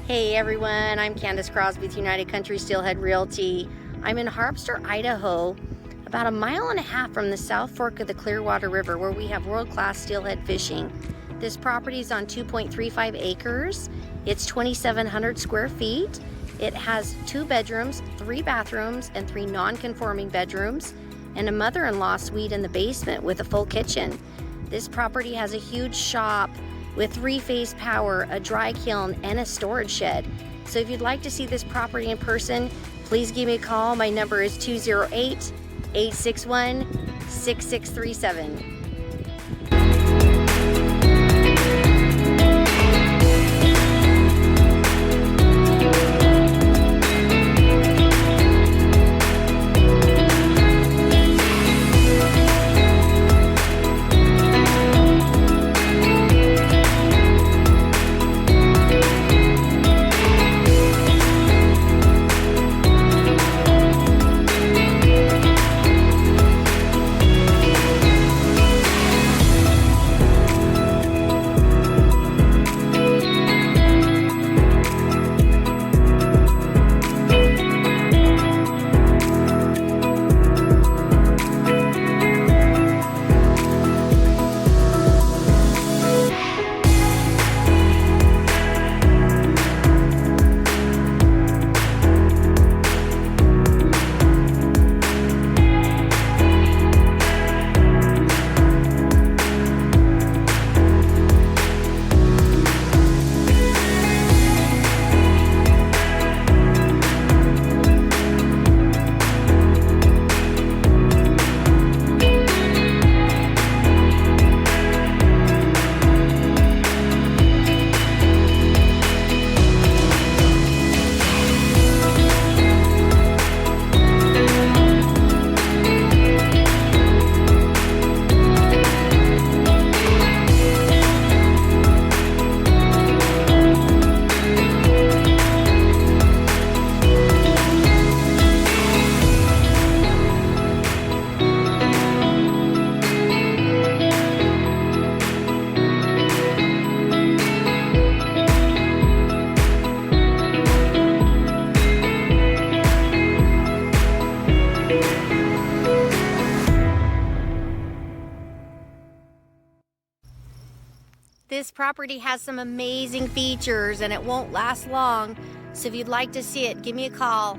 Hey everyone, I'm Candace Crosby with United Country Steelhead Realty. I'm in Harpster, Idaho, about 1.5 miles from the South Fork of the Clearwater River, where we have world-class steelhead fishing. This property is on 2.35 acres. It's 2,700 square feet. It has 2 bedrooms, 3 bathrooms, and 3 non-conforming bedrooms, and a mother-in-law suite in the basement with a full kitchen. This property has a huge shop with 3-phase power, a dry kiln, and a storage shed. So if you'd like to see this property in person, please give me a call. My number is 208-861-6637. This property has some amazing features and it won't last long. So if you'd like to see it, give me a call.